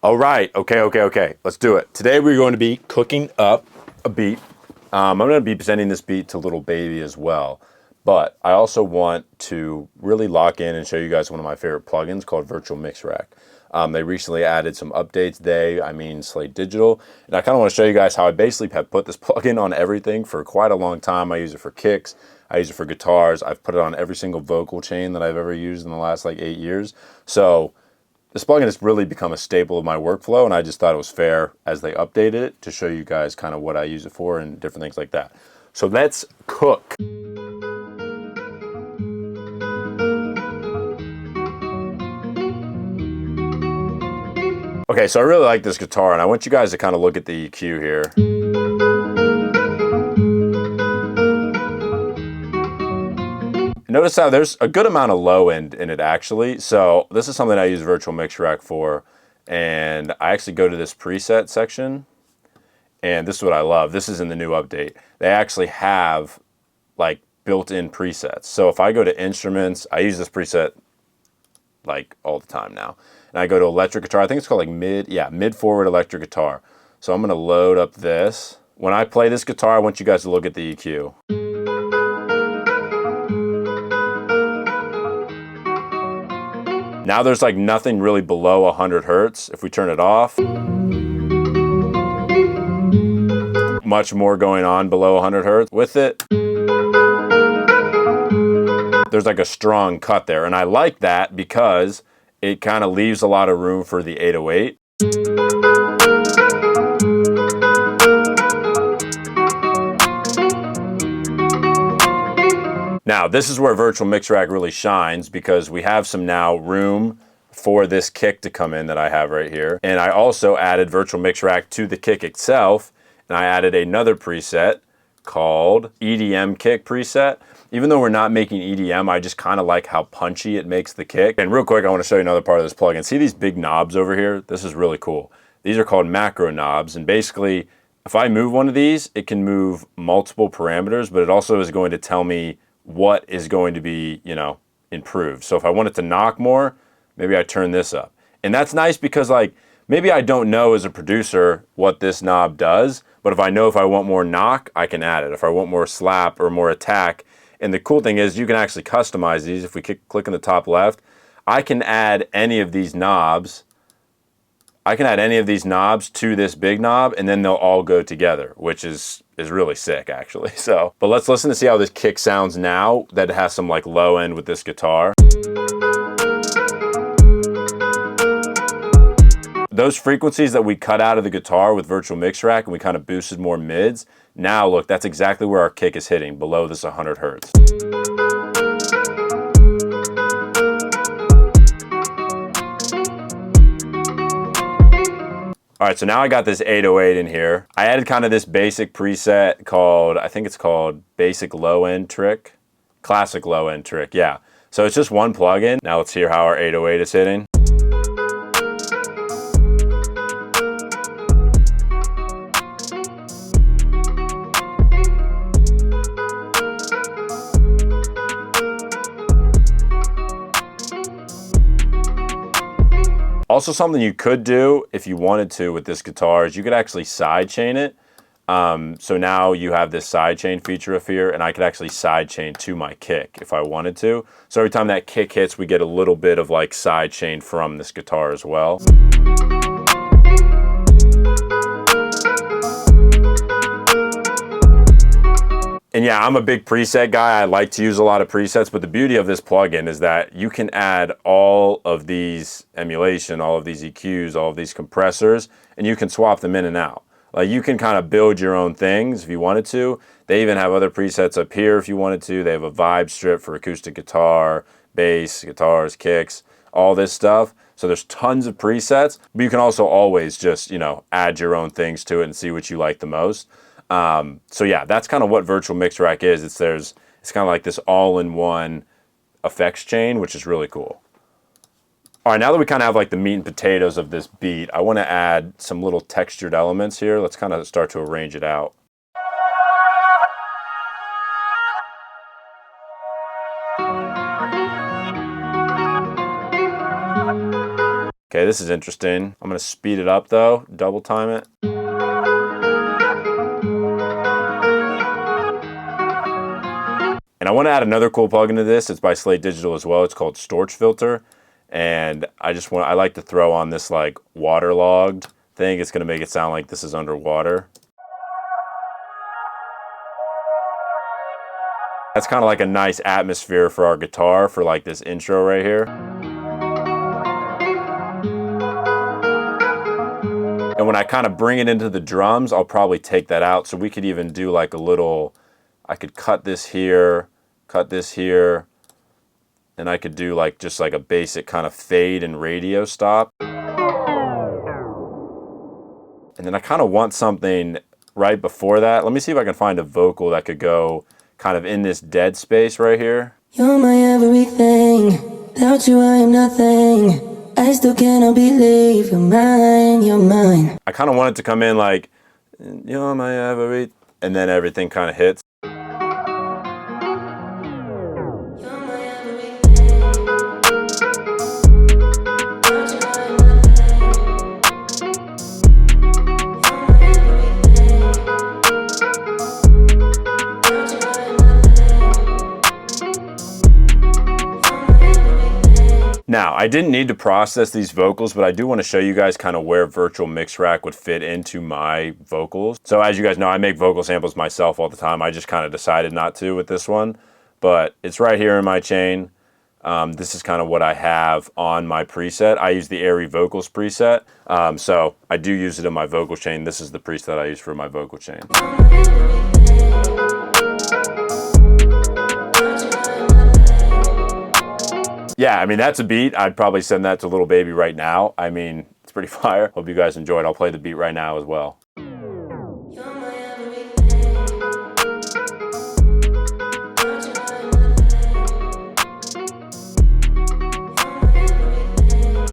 All right, okay. Let's do it. Today we're going to be cooking up a beat. I'm going to be presenting this beat to Little Baby as well, but I also want to really lock in and show you guys one of my favorite plugins called Virtual Mix Rack. They recently added some updates. I mean Slate Digital, and I kind of want to show you guys how I basically have put this plugin on everything for quite a long time. I use it for kicks, I use it for guitars, I've put it on every single vocal chain that I've ever used in the last like 8 years. So this plugin has really become a staple of my workflow, and I just thought it was fair as they updated it to show you guys kind of what I use it for and different things like that. So let's cook. Okay, so I really like this guitar, and I want you guys to kind of look at the EQ here. Notice how there's a good amount of low end in it actually. So this is something I use Virtual Mix Rack for, and I actually go to this preset section, and this is what I love. This is in the new update. They actually have like built-in presets. So if I go to instruments, I use this preset like all the time now. And I go to electric guitar. I think it's called like mid forward electric guitar. So I'm gonna load up this. When I play this guitar, I want you guys to look at the EQ. Now there's like nothing really below 100 hertz. If we turn it off, much more going on below 100 hertz. With it, there's like a strong cut there. And I like that because it kind of leaves a lot of room for the 808. Now, this is where Virtual Mix Rack really shines because we have some now room for this kick to come in that I have right here. And I also added Virtual Mix Rack to the kick itself, and I added another preset called EDM Kick Preset. Even though we're not making EDM, I just kind of like how punchy it makes the kick. And real quick, I want to show you another part of this plugin. See these big knobs over here? This is really cool. These are called macro knobs, and basically, if I move one of these, it can move multiple parameters, but it also is going to tell me what is going to be, improved. So if I want it to knock more, maybe I turn this up. And that's nice because like, maybe I don't know as a producer what this knob does, but if I know if I want more knock, I can add it. If I want more slap or more attack. And the cool thing is you can actually customize these. If we click in the top left, I can add any of these knobs. I can add any of these knobs to this big knob, and then they'll all go together, which is really sick actually. So, but let's listen to see how this kick sounds now that it has some like low end with this guitar. Those frequencies that we cut out of the guitar with Virtual Mix Rack and we kind of boosted more mids, now look, that's exactly where our kick is hitting, below this 100 hertz. All right, so now I got this 808 in here. I added kind of this basic preset called, I think it's called Basic Low End Trick. Classic Low End Trick, yeah. So it's just one plugin. Now let's hear how our 808 is hitting. Also, something you could do if you wanted to with this guitar is you could actually sidechain it. So now you have this sidechain feature up here, and I could actually sidechain to my kick if I wanted to. So every time that kick hits, we get a little bit of like sidechain from this guitar as well. And yeah, I'm a big preset guy. I like to use a lot of presets, but the beauty of this plugin is that you can add all of these emulation, all of these EQs, all of these compressors, and you can swap them in and out. Like you can kind of build your own things if you wanted to. They even have other presets up here if you wanted to. They have a vibe strip for acoustic guitar, bass, guitars, kicks, all this stuff. So there's tons of presets, but you can also always just, add your own things to it and see what you like the most. So yeah, that's kind of what Virtual Mix Rack is. It's kind of like this all-in-one effects chain, which is really cool. All right, now that we kind of have like the meat and potatoes of this beat, I want to add some little textured elements here. Let's kind of start to arrange it out. Okay, this is interesting. I'm gonna speed it up though, double time it. And I want to add another cool plugin to this. It's by Slate Digital as well. It's called Storch Filter. And I like to throw on this like waterlogged thing. It's going to make it sound like this is underwater. That's kind of like a nice atmosphere for our guitar for like this intro right here. And when I kind of bring it into the drums, I'll probably take that out. So we could even do like a little, I could cut this here, and I could do like just like a basic kind of fade and radio stop. And then I kind of want something right before that. Let me see if I can find a vocal that could go kind of in this dead space right here. You're my everything, without you I am nothing. I still cannot believe you're mine, you're mine. I kind of want it to come in like, you're my everything, and then everything kind of hits. Now, I didn't need to process these vocals, but I do want to show you guys kind of where Virtual Mix Rack would fit into my vocals. So as you guys know, I make vocal samples myself all the time. I just kind of decided not to with this one, but it's right here in my chain. This is kind of what I have on my preset. I use the Airy Vocals preset, so I do use it in my vocal chain. This is the preset I use for my vocal chain. Yeah, I mean, that's a beat. I'd probably send that to Little Baby right now. I mean, it's pretty fire. Hope you guys enjoyed. I'll play the beat right now as well.